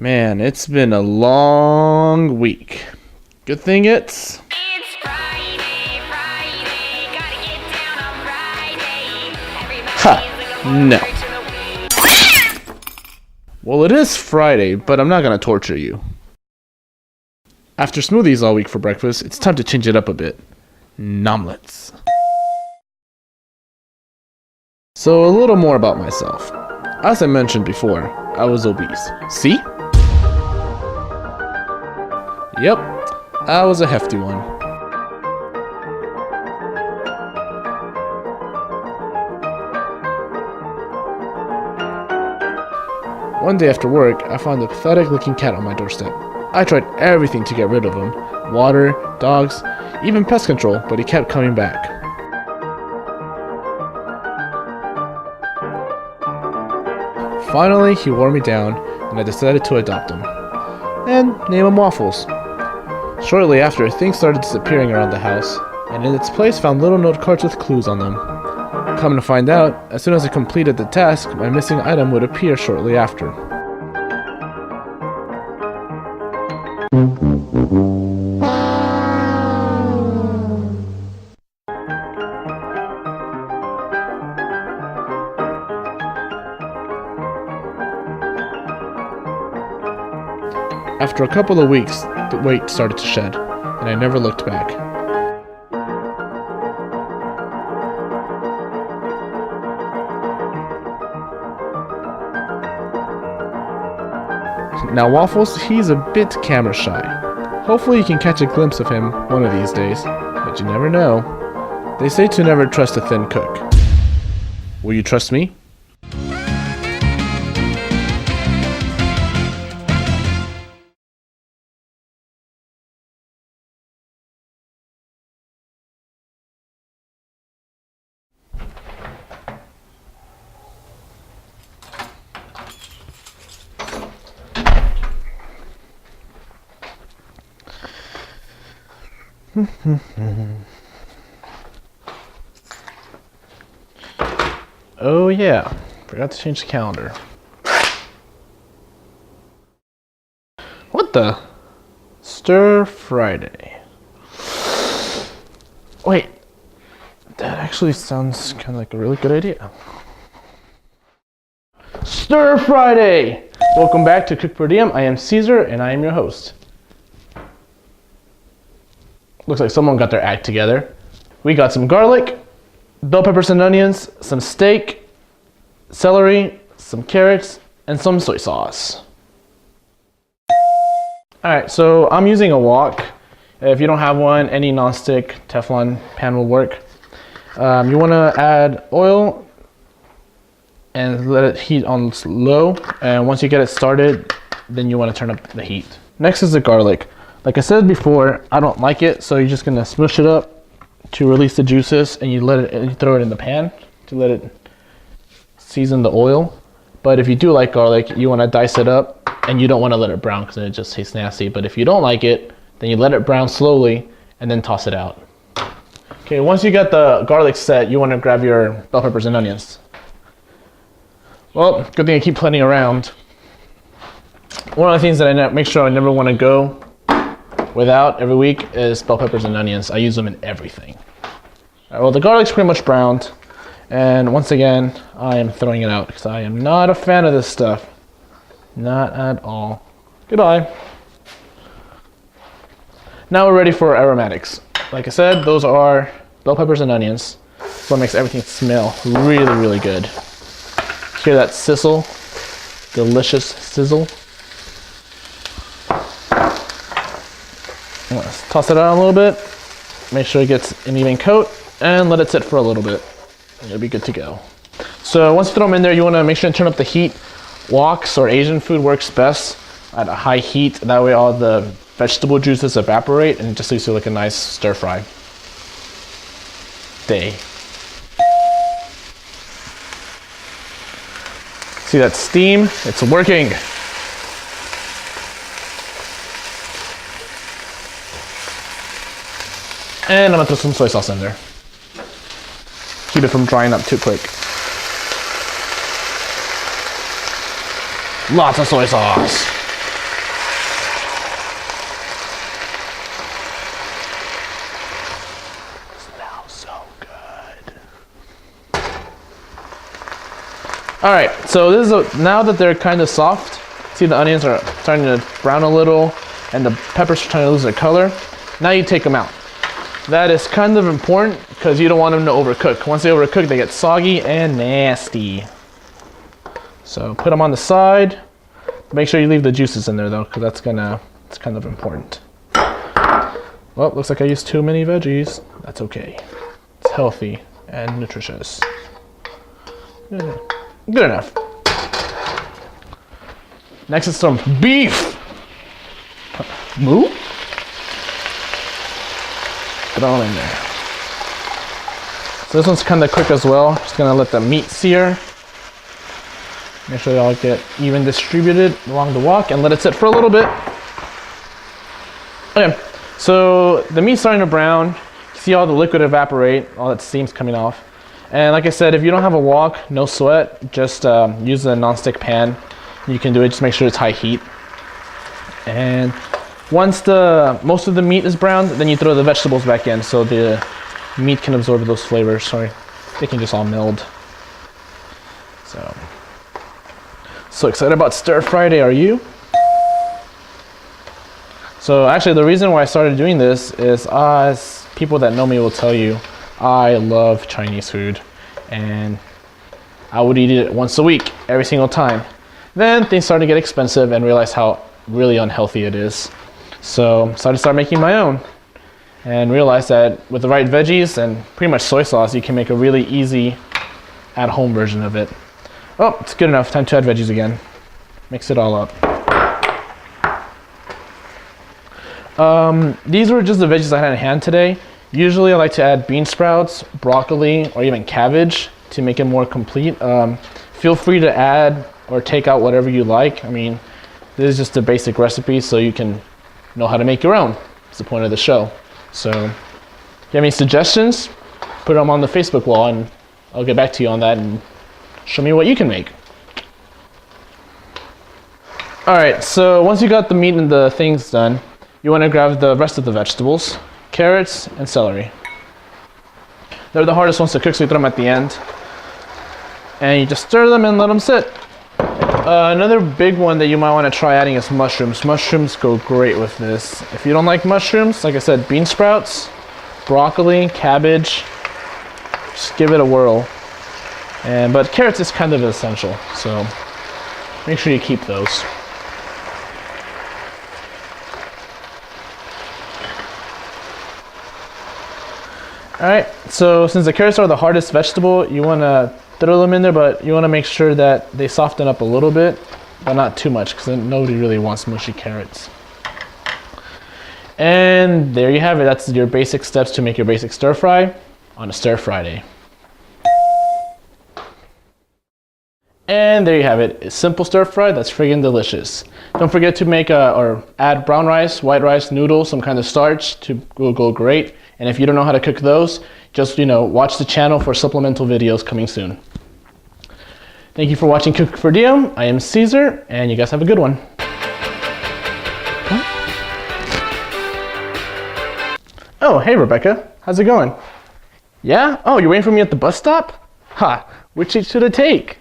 Man, it's been a long week. Good thing it's Friday, gotta get down on Friday. no. Well, it is Friday, but I'm not gonna torture you. After smoothies all week for breakfast, it's time to change it up a bit. NOM-lettes. So a little more about myself. As I mentioned before, I was obese. See? Yep, I was a hefty one. One day after work, I found a pathetic looking cat on my doorstep. I tried everything to get rid of him. Water, dogs, even pest control, but he kept coming back. Finally, he wore me down, and I decided to adopt him. And name him Waffles. Shortly after, things started disappearing around the house, and in its place found little note cards with clues on them. Come to find out, as soon as I completed the task, my missing item would appear shortly after. After a couple of weeks, the weight started to shed, and I never looked back. Now Waffles, he's a bit camera shy. Hopefully you can catch a glimpse of him one of these days, but you never know. They say to never trust a thin cook. Will you trust me? Oh yeah, forgot to change the calendar. What the? Stir Friday. Wait, that actually sounds kind of like a really good idea. Stir Friday! Welcome back to CookPerDiem. I am Caesar and I am your host. Looks like someone got their act together. We got some garlic, bell peppers and onions, some steak, celery, some carrots, and some soy sauce. Alright, so I'm using a wok. If you don't have one, any non-stick Teflon pan will work. You want to add oil and let it heat on low. And once you get it started, then you want to turn up the heat. Next is the garlic. Like I said before, I don't like it, so you're just gonna smush it up to release the juices, and you throw it in the pan to let it season the oil. But if you do like garlic, you want to dice it up, and you don't want to let it brown because it just tastes nasty. But if you don't like it, then you let it brown slowly and then toss it out. Okay, once you got the garlic set, you want to grab your bell peppers and onions. Well, good thing I keep plenty around. One of the things that I make sure I never want to go without every week is bell peppers and onions. I use them in everything. All right, well, the garlic's pretty much browned. And once again, I am throwing it out because I am not a fan of this stuff. Not at all. Goodbye. Now we're ready for aromatics. Like I said, those are bell peppers and onions. That's what makes everything smell really, really good. Hear that sizzle? Delicious sizzle. Let's toss it out a little bit. Make sure it gets an even coat and let it sit for a little bit. And you'll be good to go. So once you throw them in there, you want to make sure to turn up the heat. Woks or Asian food works best at a high heat. That way all the vegetable juices evaporate and it just leaves you like a nice stir fry day. See that steam? It's working. And I'm gonna throw some soy sauce in there. Keep it from drying up too quick. Lots of soy sauce. All right, so this is now that they're kind of soft. See, the onions are starting to brown a little, and the peppers are trying to lose their color. Now you take them out. That is kind of important because you don't want them to overcook. Once they overcook, they get soggy and nasty. So put them on the side. Make sure you leave the juices in there though, because it's kind of important. Well, looks like I used too many veggies. That's okay. It's healthy and nutritious. Good enough. Next is some beef. Moo? Put it all in there. So this one's kind of quick as well. Just gonna let the meat sear. Make sure they all get even distributed along the wok and let it sit for a little bit. Okay, so the meat's starting to brown. You see all the liquid evaporate, all that steam's coming off. And like I said, if you don't have a wok, no sweat, just use a non-stick pan. You can do it, just make sure it's high heat. And once most of the meat is browned, then you throw the vegetables back in so the meat can absorb those flavors. Sorry, they can just all meld. So excited about stir fry day, are you? So actually the reason why I started doing this is, as people that know me will tell you, I love Chinese food and I would eat it once a week, every single time. Then things started to get expensive and realized how really unhealthy it is. So started making my own and realized that with the right veggies and pretty much soy sauce, you can make a really easy at-home version of it. Oh, it's good enough. Time to add veggies again. Mix it all up. These were just the veggies I had in hand today. Usually I like to add bean sprouts, broccoli, or even cabbage to make it more complete. Feel free to add or take out whatever you like. I mean, this is just a basic recipe so you can know how to make your own. It's the point of the show. So if you have any suggestions, put them on the Facebook wall and I'll get back to you on that and show me what you can make. All right, so once you got the meat and the things done, you want to grab the rest of the vegetables, carrots and celery. They're the hardest ones to cook, so you throw them at the end. And you just stir them and let them sit. Another big one that you might want to try adding is mushrooms. Mushrooms go great with this. If you don't like mushrooms, like I said, bean sprouts, broccoli, cabbage, just give it a whirl. But carrots is kind of essential, so make sure you keep those. Alright, so since the carrots are the hardest vegetable, you want to throw them in there, but you want to make sure that they soften up a little bit, but not too much, because nobody really wants mushy carrots. And there you have it. That's your basic steps to make your basic stir fry on a stir fry day. And there you have it. A simple stir fry that's friggin' delicious. Don't forget to make or add brown rice, white rice, noodles, some kind of starch to go great. And if you don't know how to cook those, just watch the channel for supplemental videos coming soon. Thank you for watching CookPerDiem. I am Caesar, and you guys have a good one. What? Oh, hey Rebecca, how's it going? Yeah? Oh, you're waiting for me at the bus stop? Ha, which seat should I take?